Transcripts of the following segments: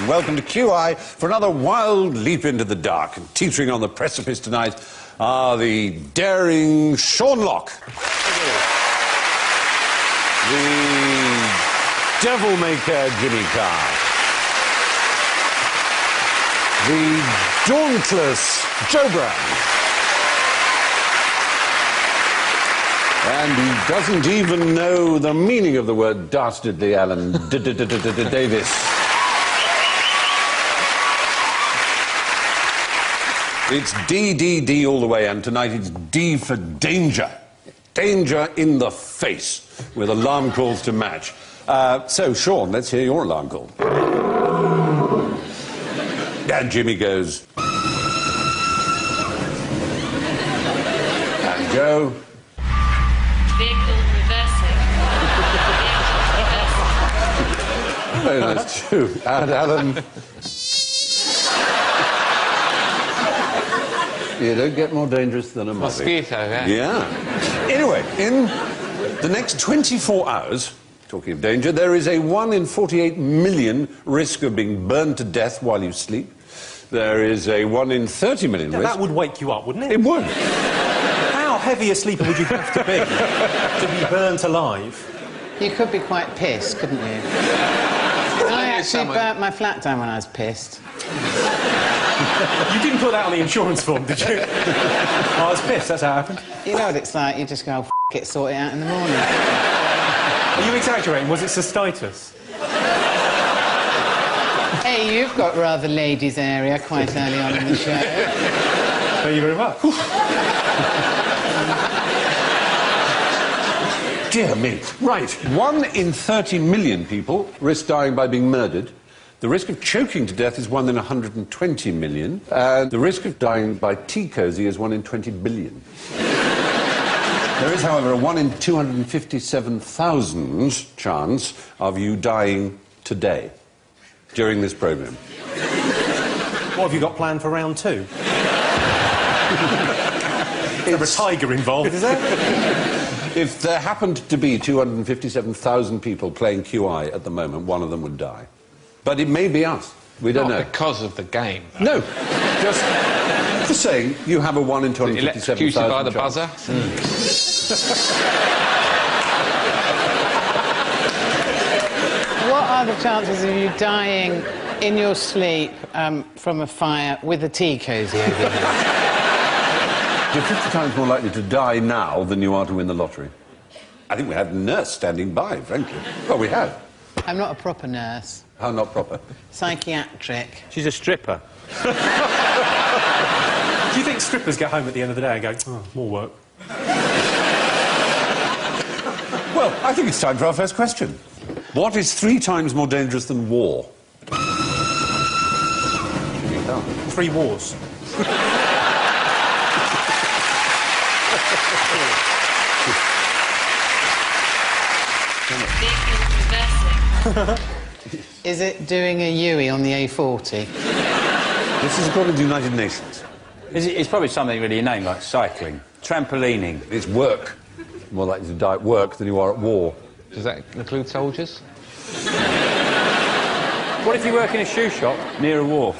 Welcome to QI for another wild leap into the dark. And teetering on the precipice tonight are the daring Sean Locke, the devil maker Jimmy Carr, the dauntless Joe Brown, and he doesn't even know the meaning of the word dastardly Alan Davis. It's D all the way, and tonight it's D for danger. Danger in the face, with alarm calls to match. So, Sean, let's hear your alarm call. And Jimmy goes. And Joe. Vehicle reversing. Very nice, too. And Alan. You don't get more dangerous than a mosquito, yeah. Yeah. Anyway, in the next 24 hours, talking of danger, there is a 1 in 48 million risk of being burned to death while you sleep. There is a 1 in 30 million risk... That would wake you up, wouldn't it? It would. How heavy a sleeper would you have to be to be burnt alive? You could be quite pissed, couldn't you? I actually burnt my flat down when I was pissed. You didn't put that on the insurance form, did you? I was pissed, that's how it happened. You know what it's like, you just go, oh, f*** it, sort it out in the morning. Are you exaggerating? Was it cystitis? Hey, you've got rather ladies' area quite early on in the show. Thank you very much. Dear me. Right, 1 in 30 million people risk dying by being murdered. The risk of choking to death is 1 in 120 million. And the risk of dying by tea cosy is 1 in 20 billion. There is, however, a 1 in 257,000 chance of you dying today, during this programme. What have you got planned for round 2? There's a tiger involved, is there? If there happened to be 257,000 people playing QI at the moment, one of them would die. But it may be us. We don't know. Not because of the game. No. Just saying, you have a 1 in 257,000 electrocuted by the buzzer? What are the chances of you dying in your sleep from a fire with a tea cosy over your head? You're 50 times more likely to die now than you are to win the lottery. I think we had a nurse standing by, frankly. Well, we have. I'm not a proper nurse. How not proper? Psychiatric. She's a stripper. Do you think strippers get home at the end of the day and go, oh, more work? Well, I think it's time for our first question. What is 3 times more dangerous than war? 3 wars. Vehicle reversing. Is it doing a Huey on the A40? This is according to the United Nations. It's probably something really inane, like cycling, trampolining. It's work. More likely to die at work than you are at war. Does that include soldiers? What if you work in a shoe shop near a war?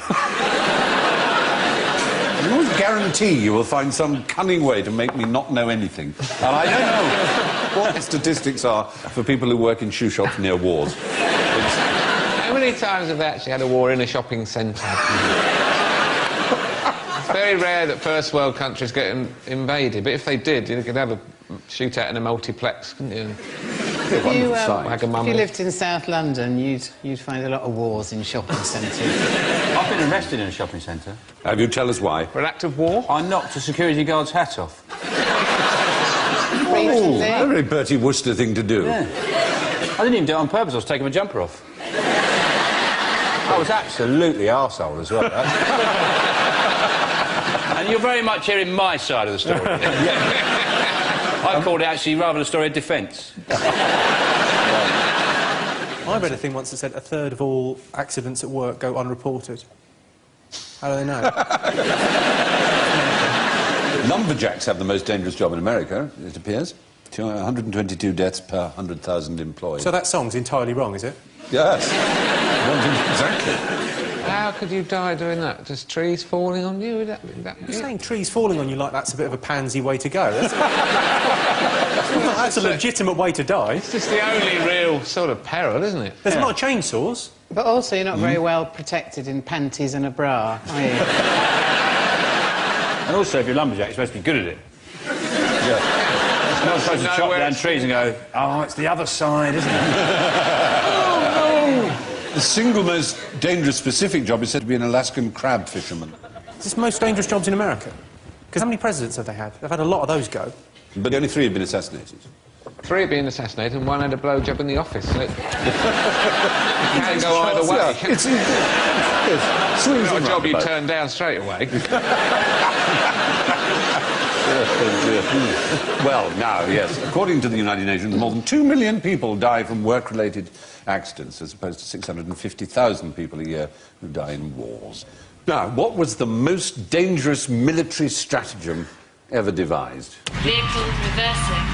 I always guarantee you will find some cunning way to make me not know anything. And I don't know what the statistics are for people who work in shoe shops near wars. How many times have they actually had a war in a shopping centre? It's very rare that first world countries get invaded, but if they did, you could have a shootout in a multiplex, couldn't you? If you lived in South London, you'd find a lot of wars in shopping centres. been arrested in a shopping centre. Have you? Tell us why. For an act of war? I knocked a security guard's hat off. Oh, a very Bertie Wooster thing to do. Yeah. I didn't even do it on purpose, I was taking my jumper off. I was absolutely arsehole as well. And you're very much hearing my side of the story. I called it actually rather a story of defence. I read a thing once that said a third of all accidents at work go unreported. How do they know? Lumberjacks have the most dangerous job in America, it appears. 122 deaths per 100,000 employees. So that song's entirely wrong, is it? Yes. Exactly. How could you die doing that? Just trees falling on you? You're saying trees falling on you like that's a bit of a pansy way to go. That's a legitimate way to die. It's just the only real sort of peril, isn't it? There's a lot of chainsaws. But also, you're not very well protected in panties and a bra, are you? And also, if you're a lumberjack, you're supposed to be good at it. Yeah. You're not supposed to chop down trees and go, oh, it's the other side, isn't it? The single most dangerous specific job is said to be an Alaskan crab fisherman. Is this most dangerous jobs in America? Because how many presidents have they had? They've had a lot of those go. But only 3 have been assassinated. 3 have been assassinated and 1 had a blowjob in the office. So it can go either way. Yeah, it's swings not a and job you roundabouts. turn down straight away. Well, now, yes. According to the United Nations, more than 2 million people die from work-related accidents, as opposed to 650,000 people a year who die in wars. Now, what was the most dangerous military stratagem ever devised? Vehicle reversing.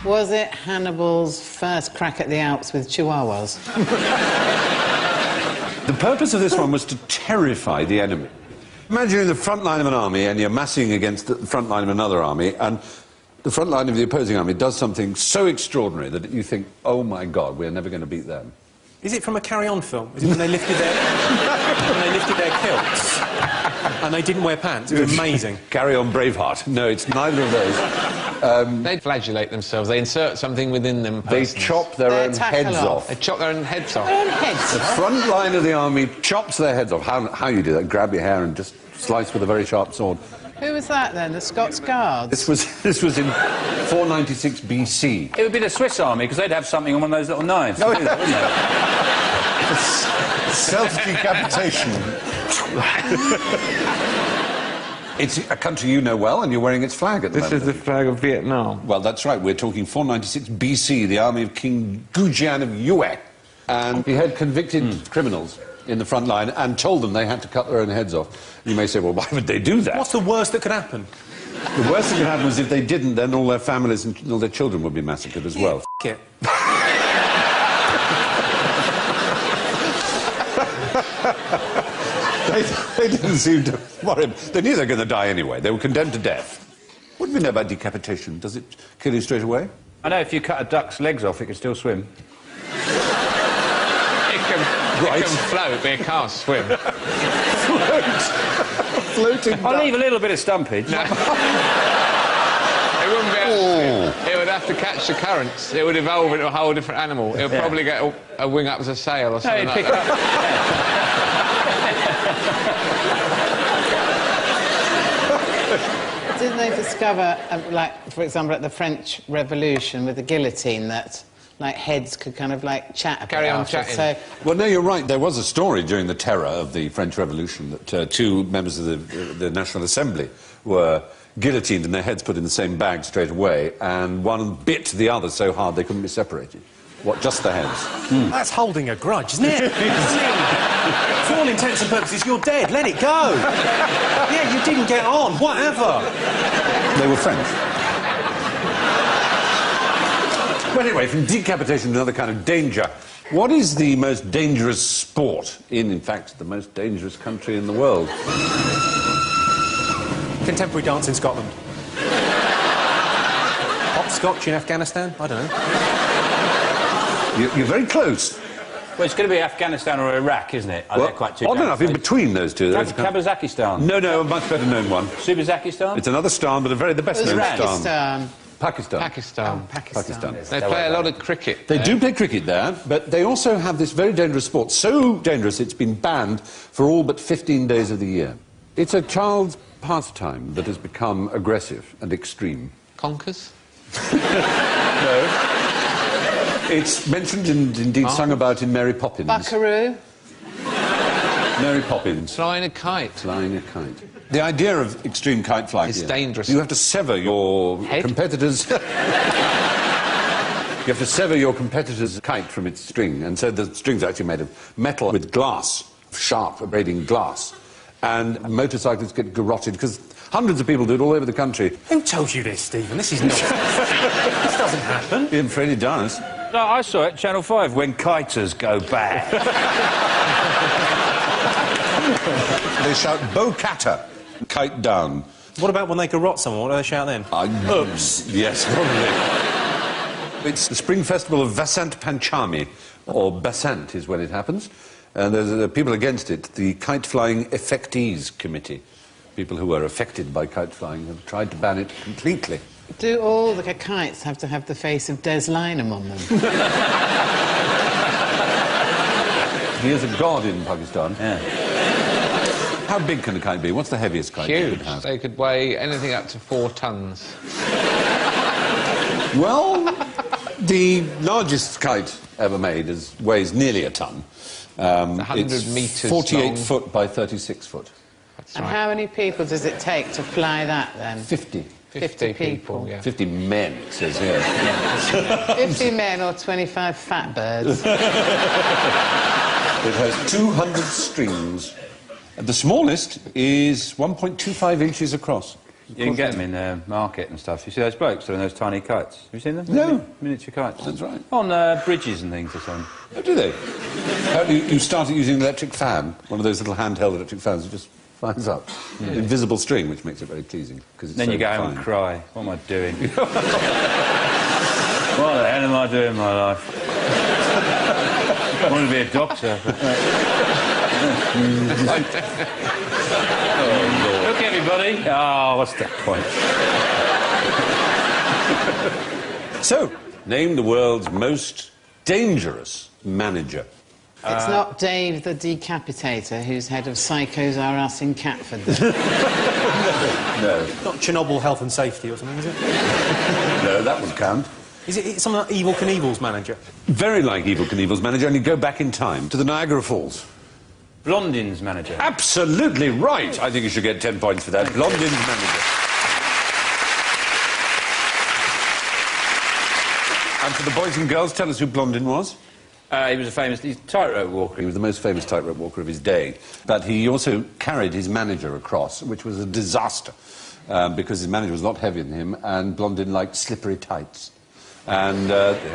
Was it Hannibal's first crack at the Alps with chihuahuas? The purpose of this one was to terrify the enemy. Imagine you're in the front line of an army and you're massing against the front line of another army, and the front line of the opposing army does something so extraordinary that you think, oh my God, we're never going to beat them. Is it from a Carry On film? Is it when they lifted their, kilts and they didn't wear pants? It was amazing. Carry On Braveheart. No, it's neither of those. They flagellate themselves. They insert something within them. They chop their own heads off. They chop their own heads off. Their own heads The off? front line of the army chops their heads off. How you do that? Grab your hair and just slice with a very sharp sword. Who was that then? The Scots Guards? This was in 496 BC. It would be the Swiss army, because they'd have something on one of those little knives. Oh, Wouldn't they? Self-decapitation. It's a country you know well, and you're wearing its flag at the moment. This is the flag of Vietnam. Well, that's right. We're talking 496 BC, the army of King Gujian of Yue. And he had convicted criminals in the front line and told them they had to cut their own heads off. You may say, well, why would they do that? What's the worst that could happen? The worst that could happen was if they didn't, then all their families and all their children would be massacred as well. It. They didn't seem to worry. They knew they were going to die anyway. They were condemned to death. What do we know about decapitation? Does it kill you straight away? I know if you cut a duck's legs off, it can still swim. It can float, but it can't swim. Floating I'll duck. leave a little bit of stumpage. It wouldn't be able to, It would have to catch the currents. It would evolve into a whole different animal. It would probably get a wing up as a sail or No, something you'd like pick that. up... Didn't they discover, like, for example, at the French Revolution with the guillotine, that, like, heads could kind of, like, chat a bit Carry on after, chatting. So, Well, no, you're right. There was a story during the terror of the French Revolution that 2 members of the National Assembly were guillotined and their heads put in the same bag straight away, and one bit the other so hard they couldn't be separated. What, just the heads? That's holding a grudge, isn't it? For all intents and purposes, you're dead. Let it go. Yeah, you didn't get on. Whatever. They were French. Well, anyway, from decapitation to another kind of danger, what is the most dangerous sport in fact, the most dangerous country in the world? Contemporary dance in Scotland. Hopscotch in Afghanistan? I don't know. You're very close. Well, it's going to be Afghanistan or Iraq, isn't it? Well, odd enough, in between those two... there's a kind of- Kazakhstan. No, a much better known one. Subazakistan? It's another star, but the best known star. Uzbekistan. Pakistan. Pakistan. Pakistan. They play a lot of cricket. They do play cricket there, but they also have this very dangerous sport. So dangerous it's been banned for all but 15 days of the year. It's a child's pastime that has become aggressive and extreme. Conkers? No. It's mentioned and indeed sung about in Mary Poppins. Buckaroo? Mary Poppins. Flying a kite. Flying a kite. The idea of extreme kite flying is dangerous. You have to sever your Head? competitor's... You have to sever your competitor's kite from its string, and so the string's actually made of metal with glass, sharp, abrading glass. And motorcyclists get garroted, because hundreds of people do it all over the country. Who told you this, Stephen? This is nonsense. This doesn't happen. I'm afraid it does. No, I saw it, Channel 5, when kiters go bad. They shout, "Bo catter," kite down. What about when they garrot someone? What do they shout then? Oops. Yes, probably. It's the spring festival of Vasant Panchami, or Basant is when it happens. And there's people against it. The Kite Flying Effectees Committee, people who are affected by kite flying, have tried to ban it completely. Do all the kites have to have the face of Des Lynam on them? He is a god in Pakistan. Yeah. How big can a kite be? What's the heaviest kite you Huge. could have? They could weigh anything up to 4 tons. Well, the largest kite ever made weighs nearly a ton. 100 it's metres 48 long. foot by 36 foot. That's And right. how many people does it take to fly that, then? 50. 50 people, yeah. 50 men, it says here. 50 men or 25 fat birds? It has 200 strings. And the smallest is 1.25 inches across. You can get them in the market and stuff. You see those blokes doing those tiny kites? Have you seen them? No. Miniature kites. That's right. On bridges and things or something. Oh, do they? You started using an electric fan, one of those little handheld electric fans that just flies up. Invisible string, which makes it very pleasing. Then you go home and cry. What am I doing? What the hell am I doing in my life? I want to be a doctor. Look, everybody. Oh, what's the point? So, name the world's most dangerous manager. It's not Dave the Decapitator, who's head of Psychos R Us in Catford. No. Not Chernobyl Health and Safety or something, is it? No, that would count. Is it something like Evel Knievel's manager? Very like Evel Knievel's manager, only go back in time to the Niagara Falls. Blondin's manager. Absolutely right. I think you should get 10 points for that. Blondin's manager. And for the boys and girls, tell us who Blondin was. He was a famous tightrope walker. He was the most famous tightrope walker of his day. But he also carried his manager across, which was a disaster, because his manager was a lot heavier than him, and Blondin liked slippery tights. And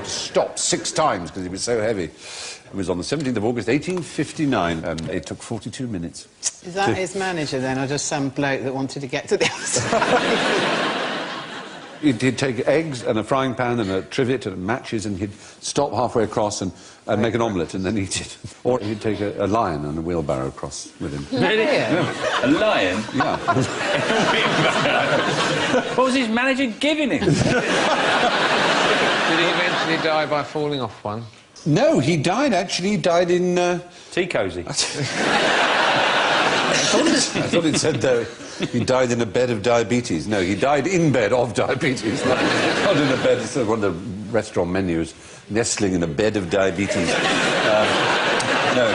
stopped 6 times because he was so heavy. It was on the 17th of August, 1859, and it took 42 minutes. Is that his manager, then, or just some bloke that wanted to get to the other side? He'd take eggs and a frying pan and a trivet and matches, and he'd stop halfway across and make an omelette and then eat it. Or he'd take a lion and a wheelbarrow across with him. Really? Yeah. A lion? Yeah. What was his manager giving him? Did he eventually die by falling off one? No, he died, actually. He died in... Tea cosy. I thought it said, though, he died in a bed of diabetes. No, he died in bed of diabetes. Not in a bed, it's one of the restaurant menus, nestling in a bed of diabetes. No,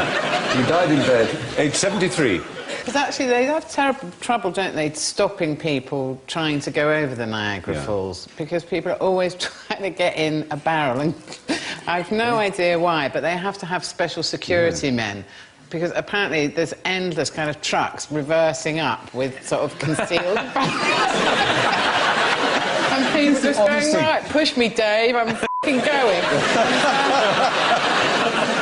he died in bed, age 73. Because actually they have terrible trouble, don't they, stopping people trying to go over the Niagara Falls, because people are always trying to get in a barrel, and I've no idea why, but they have to have special security men, because apparently there's endless kind of trucks reversing up with sort of concealed and he's just going, right, push me, Dave, I'm f***ing going.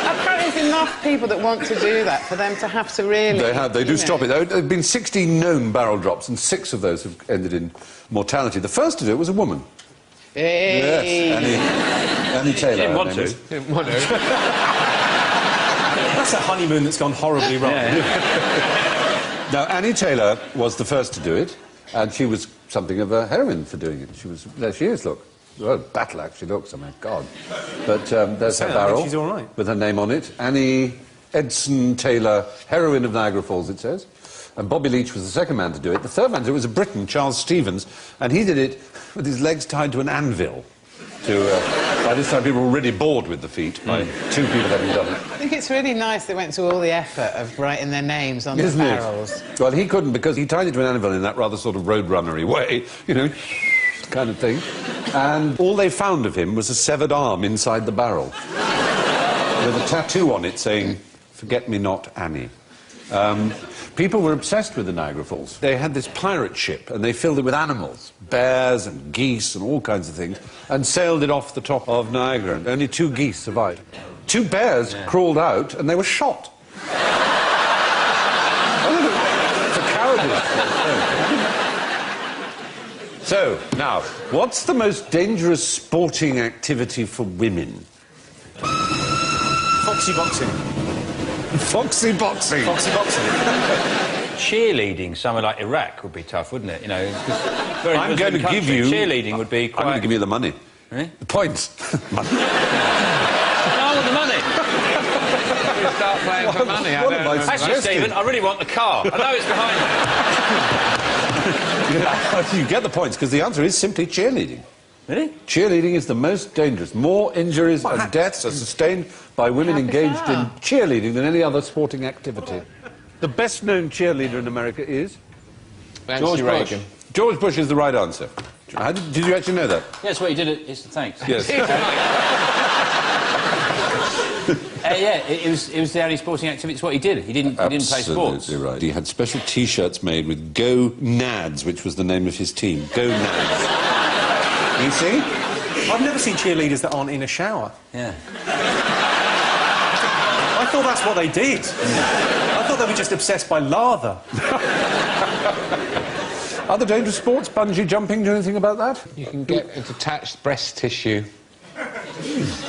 Apparently there's enough people that want to do that for them to have to really... They do stop it. There have been 16 known barrel drops, and 6 of those have ended in mortality. The first to do it was a woman. Hey. Yes, Annie Taylor. Didn't want to. Didn't want to. That's a honeymoon that's gone horribly wrong. Now, Annie Taylor was the first to do it, And she was something of a heroine for doing it. There she is, look. Well, battle axe she looks, I mean, God. But there's her barrel. She's all right. With her name on it. Annie Edson Taylor, heroine of Niagara Falls, it says. And Bobby Leach was the second man to do it. The third man to do it was a Briton, Charles Stevens, and he did it with his legs tied to an anvil. By this time, people were already bored with the feat by 2 people having done it. I think it's really nice they went to all the effort of writing their names on the barrels. Well, he couldn't because he tied it to an anvil in that rather sort of roadrunnery way, you know, kind of thing. And all they found of him was a severed arm inside the barrel with a tattoo on it saying, "Forget me not, Annie." People were obsessed with the Niagara Falls. They had this pirate ship, and they filled it with animals, bears and geese and all kinds of things, and sailed it off the top of Niagara. And only 2 geese survived. 2 bears crawled out, and they were shot. It's a cowardice. So, now, what's the most dangerous sporting activity for women? Foxy boxing. Foxy boxing. Foxy boxing. Cheerleading, somewhere like Iraq would be tough, wouldn't it? You know, I'm going to give you... Cheerleading would be quite... I'm going to give you the money. Really? The points. Money. No, I want the money. You start playing for money. Actually, Stephen, I really want the car. I know it's behind me. You get the points, because the answer is simply cheerleading. Really? Cheerleading is the most dangerous. More injuries and deaths are sustained by women engaged in cheerleading than any other sporting activity. The best-known cheerleader in America is... George Bush. George Bush is the right answer. Did you actually know that? Yes, what he did at... Thanks. Yes. Yeah, it was the only sporting activity. It's what he did. He didn't play sports. Absolutely right. He had special T-shirts made with Go Nads, which was the name of his team. Go Nads. You see? I've never seen cheerleaders that aren't in a shower. Yeah. I thought that's what they did. I thought they were just obsessed by lather. Other dangerous sports? Bungee jumping? Do you know anything about that? You can get a detached breast tissue.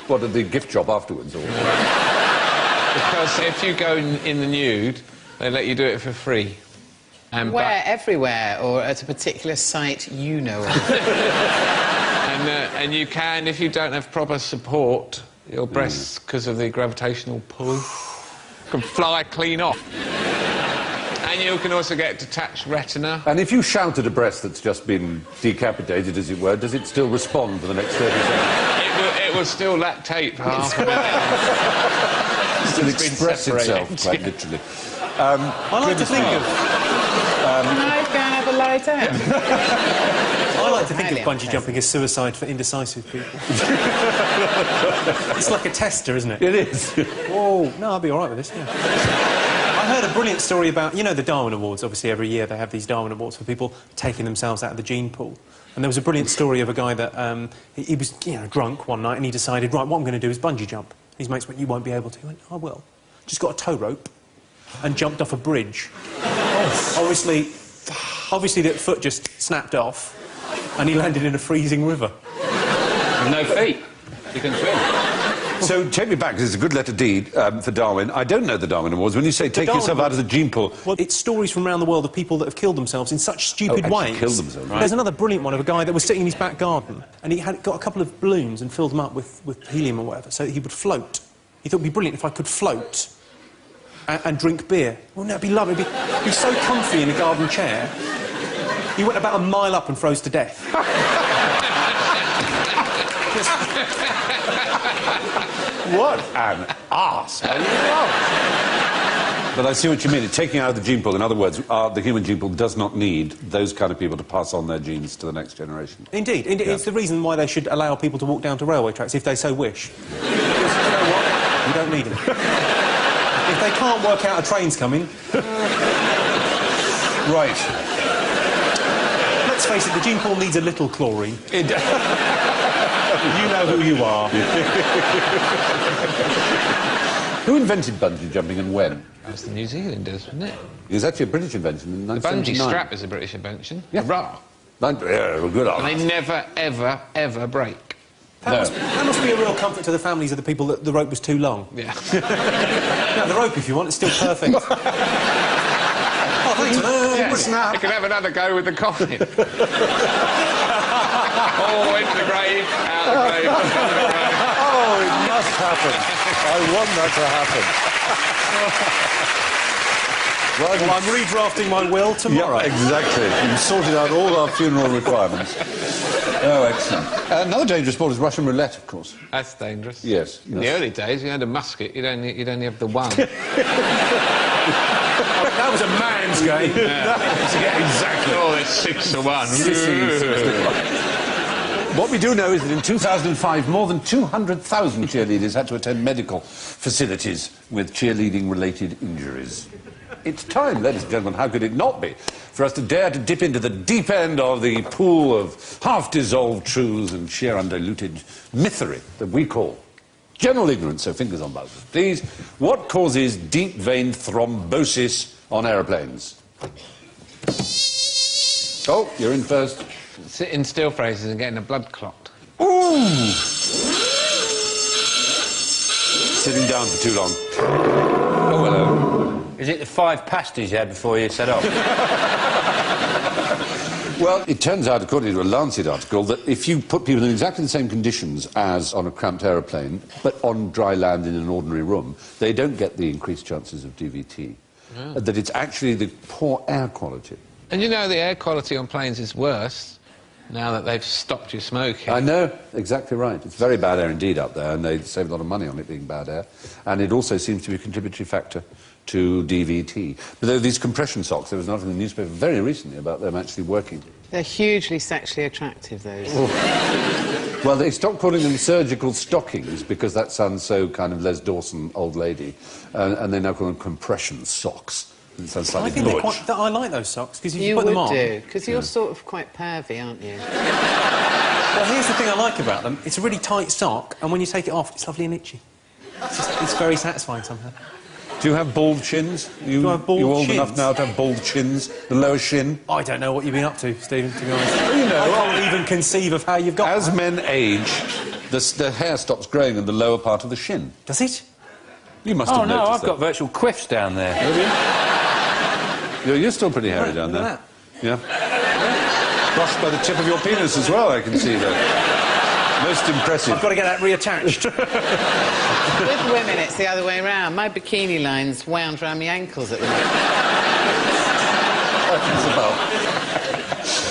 What, at the gift shop afterwards? Or... Because if you go in the nude, they let you do it for free. And Where? Everywhere? Or at a particular site you know of? And you can, if you don't have proper support, your breasts, because of the gravitational pull, can fly clean off. And you can also get detached retina. And if you shout at a breast that's just been decapitated, as it were, does it still respond for the next 30 seconds? It will still lactate for half an hour. Still express itself, quite literally. I like to think of... Can I go and have a lie down? I like to think of bungee jumping as suicide for indecisive people. It's like a tester, isn't it? It is. Oh, no, I'll be all right with this, yeah. I heard a brilliant story about... You know the Darwin Awards, obviously, every year they have these Darwin Awards for people taking themselves out of the gene pool. And there was a brilliant story of a guy that... he was, drunk one night and he decided, right, what I'm going to do is bungee jump. His mates went, you won't be able to. He went, I will. Just got a tow rope and jumped off a bridge. Obviously, that foot just snapped off and he landed in a freezing river. With no feet. You can swim. So, take me back, because it's a good letter D for Darwin. I don't know the Darwin Awards. When you say take yourself out of the gene pool... Well, it's stories from around the world of people that have killed themselves in such stupid ways. Killed themselves, right. There's another brilliant one of a guy that was sitting in his back garden and he had got a couple of balloons and filled them up with helium or whatever, so he would float. He thought it would be brilliant if I could float and drink beer. Wouldn't that be lovely? It'd be so comfy in a garden chair. He went about a mile up and froze to death. What an arse! But I see what you mean. It's taking out of the gene pool. In other words, the human gene pool does not need those kind of people to pass on their genes to the next generation. Indeed. Yeah. It's the reason why they should allow people to walk down to railway tracks if they so wish. Because, you know what? You don't need them. If they can't work out a train's coming... Right. Let's face it, the gene pool needs a little chlorine. You know who you are. Who invented bungee jumping and when? That was the New Zealanders, wasn't it? It was actually a British invention in 1979. The bungee strap is a British invention. Yeah. Hurrah! Yeah, good on. And they never, ever, ever break. That must be a real comfort to the families of the people that the rope was too long. Yeah. No, the rope, if you want, it's still perfect. Oh, thanks. Yeah. snap. You can have another go with the coffin. Oh, into the grave, out the grave, into the grave. Oh, it must happen. I want that to happen. Well, I'm redrafting my will tomorrow. Yeah, exactly. You've sorted out all our funeral requirements. Oh, excellent. Another dangerous sport is Russian roulette, of course. That's dangerous. Yes. In the early days, you had a musket, you'd only have the one. That was a man's game. Yeah, exactly. Oh, it's 6 to 1. What we do know is that in 2005, more than 200,000 cheerleaders had to attend medical facilities with cheerleading-related injuries. It's time, ladies and gentlemen, how could it not be, for us to dare to dip into the deep end of the pool of half-dissolved truths and sheer undiluted mythery that we call general ignorance. So fingers on buzzers, please. What causes deep vein thrombosis on aeroplanes? Oh, you're in first. Sitting still phrases and getting a blood clot. Ooh! Sitting down for too long. Oh, hello. Is it the 5 pasties you had before you set off? Well, it turns out, according to a Lancet article, that if you put people in exactly the same conditions as on a cramped aeroplane, but on dry land in an ordinary room, they don't get the increased chances of DVT. Yeah. That it's actually the poor air quality. And you know the air quality on planes is worse now that they've stopped you smoking. I know, exactly right. It's very bad air indeed up there, and they save a lot of money on it being bad air. And it also seems to be a contributory factor to DVT. But there are these compression socks. There was an article in the newspaper very recently about them actually working. They're hugely sexually attractive, those. Well, they stopped calling them surgical stockings because that sounds so kind of Les Dawson, old lady, and they now call them compression socks. It sounds I slightly think butch. I like those socks, because you You put them would on... do, because you're sort of quite pervy, aren't you? Well, here's the thing I like about them. It's a really tight sock, and when you take it off, it's lovely and itchy. It's very satisfying somehow. Do you have bald chins? You, Do I have bald you old chins? enough now to have bald chins? The lower shin? I don't know what you've been up to, Stephen, to be honest. You know, I can't even conceive of how you've got as that. men age, the hair stops growing in the lower part of the shin. Does it? You must have Oh, no, noticed I've that. got virtual quiffs down there. Have you? You're still pretty hairy down Look there. at Yeah. Brushed by the tip of your penis as well, I can see that. Most impressive. I've got to get that reattached. With women, it's the other way around. My bikini line's wound around my ankles at the moment.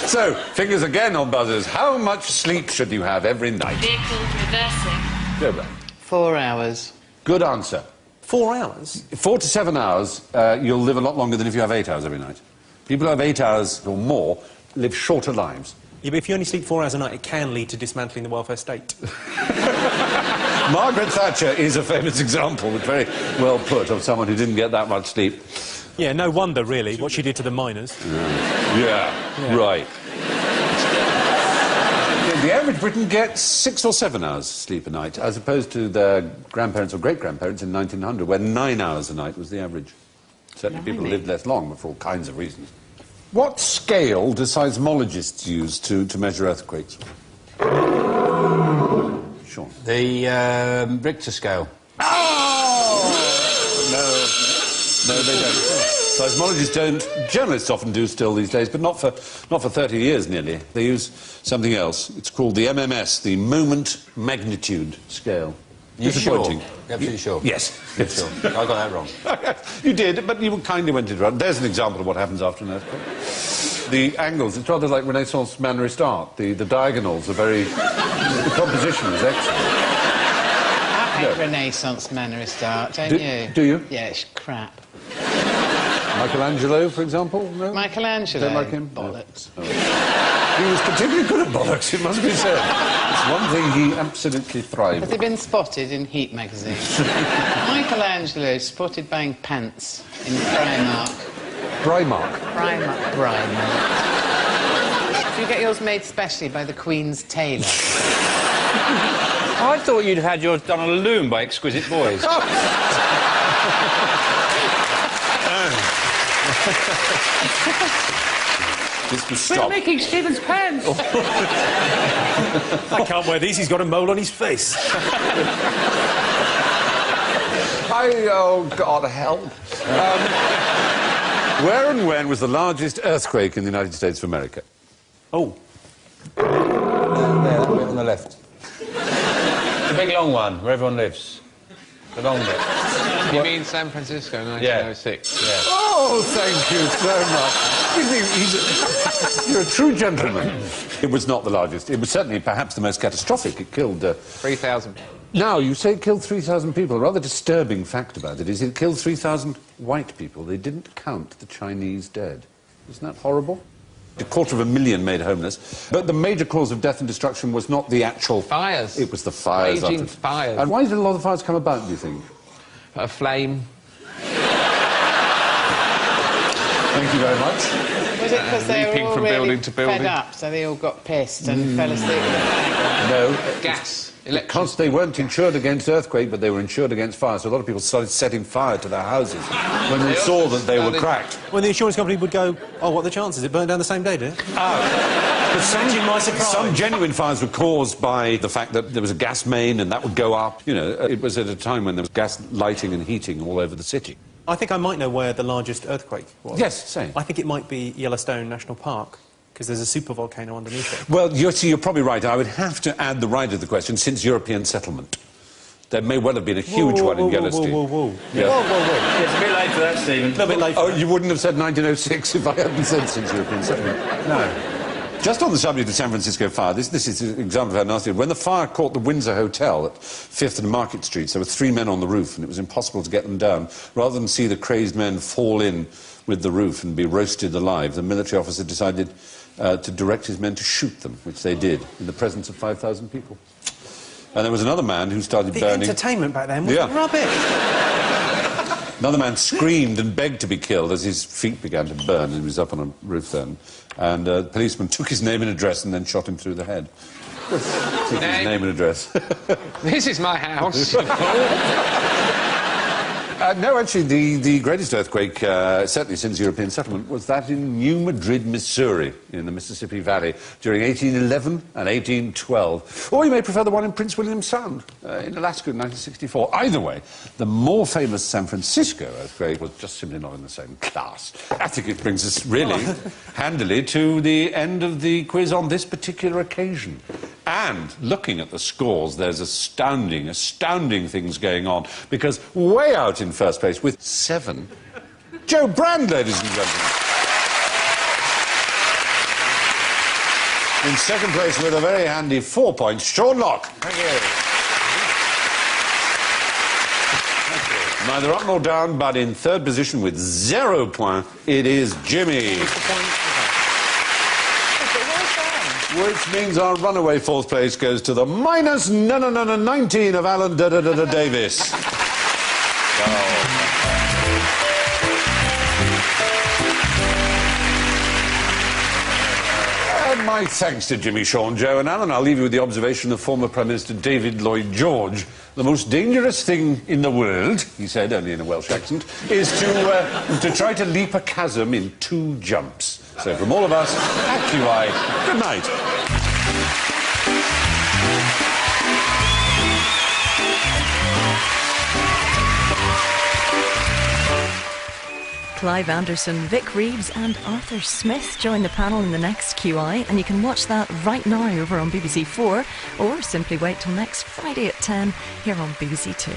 So, fingers again on buzzers. How much sleep should you have every night? Vehicle reversing. Go back. 4 hours. Good answer. 4 hours? 4 to 7 hours, you'll live a lot longer than if you have 8 hours every night. People who have 8 hours or more live shorter lives. Yeah, but if you only sleep 4 hours a night, it can lead to dismantling the welfare state. Margaret Thatcher is a famous example, but very well put, of someone who didn't get that much sleep. Yeah, no wonder, really, what she did to the miners. Yeah. Right. The average Briton gets 6 or 7 hours sleep a night, as opposed to their grandparents or great-grandparents in 1900, where 9 hours a night was the average. Certainly people lived less long, but for all kinds of reasons. What scale do seismologists use to measure earthquakes? Sean. The Richter scale. Oh! No, they don't. Seismologists don't. Journalists often do still these days, but not for 30 years nearly. They use something else. It's called the MMS, the Moment Magnitude Scale. You Disappointing. sure? You're absolutely sure? Yes. Sure. I got that wrong. You did, but you kindly went it right. There's an example of what happens after an earthquake. The angles, it's rather like Renaissance Mannerist art. The diagonals are very... the composition is excellent. I hate Renaissance Mannerist art, don't you? Do you? Yeah, it's crap. Michelangelo, for example? No? Michelangelo? Don't like him? Bollocks. No. He was particularly good at bollocks, it must be said. It's one thing he absolutely thrived Has at. he been spotted in Heat magazine? Michelangelo spotted buying pants in Primark. Primark. Primark. Do you get yours made specially by the Queen's tailor? I thought you'd had yours done on a loom by Exquisite Boys. This was stop. making Stephen's pants. I can't wear these, he's got a mole on his face. Oh, God, help. Where and when was the largest earthquake in the United States of America? Oh. There, that bit on the left. The big long one, where everyone lives. The long bit. You mean San Francisco, 1906? Yeah. Oh, thank you so much. You're a true gentleman. It was not the largest. It was certainly perhaps the most catastrophic. It killed... 3,000. Now, you say it killed 3,000 people. A rather disturbing fact about it is it killed 3,000 white people. They didn't count the Chinese dead. Isn't that horrible? 250,000 made homeless. But the major cause of death and destruction was not the actual... Fires. It was the fires. Raging fires. And why did a lot of fires come about, do you think? A flame. Thank you very much. Was it because they were leaping all from really building to building. fed up, so they all got pissed and fell asleep? No. Gas. Because they weren't insured against earthquake, but they were insured against fire, so a lot of people started setting fire to their houses when they saw that they were cracked. When the insurance company would go, oh, what are the chances? It burned down the same day, did it? But some genuine fires were caused by the fact that there was a gas main and that would go up. You know, it was at a time when there was gas lighting and heating all over the city. I think I might know where the largest earthquake was. Yes, same. I think it might be Yellowstone National Park, because there's a supervolcano underneath it. Well, you're probably right. I would have to add the right of the question, since European settlement. There may well have been a huge one in Yellowstone. Whoa. Yeah. Whoa. It's a bit late for that, Stephen. A little bit late for Oh, that. you wouldn't have said 1906 if I hadn't said since European settlement. No. Just on the subject of the San Francisco fire, this is an example of how nasty it was. When the fire caught the Windsor Hotel at 5th and Market Streets, there were 3 men on the roof, and it was impossible to get them down. Rather than see the crazed men fall in with the roof and be roasted alive, the military officer decided to direct his men to shoot them, which they did, in the presence of 5,000 people. And there was another man who started burning... The entertainment back then was rubbish. Another man screamed and begged to be killed as his feet began to burn, and he was up on a roof then. And the policeman took his name and address and then shot him through the head. Took his name and address. This is my house. No, actually, the greatest earthquake, certainly since European settlement, was that in New Madrid, Missouri, in the Mississippi Valley, during 1811 and 1812. Or you may prefer the one in Prince William Sound, in Alaska in 1964. Either way, the more famous San Francisco earthquake was just simply not in the same class. I think it brings us really handily to the end of the quiz on this particular occasion. And looking at the scores, there's astounding things going on. Because way out in first place with 7, Joe Bernd, ladies and gentlemen. In second place with a very handy 4 points, Sean Locke. Thank you. Neither up nor down, but in third position with 0 points, it is Jimmy. Which means our runaway fourth place goes to the minus 19 of Alan Davis. And my thanks to Jimmy, Sean, Joe and Alan. I'll leave you with the observation of former Prime Minister David Lloyd George. The most dangerous thing in the world, he said, only in a Welsh accent, is to try to leap a chasm in 2 jumps. So from all of us at QI, good night. Clive Anderson, Vic Reeves and Arthur Smith join the panel in the next QI, and you can watch that right now over on BBC 4 or simply wait till next Friday at 10 here on BBC 2.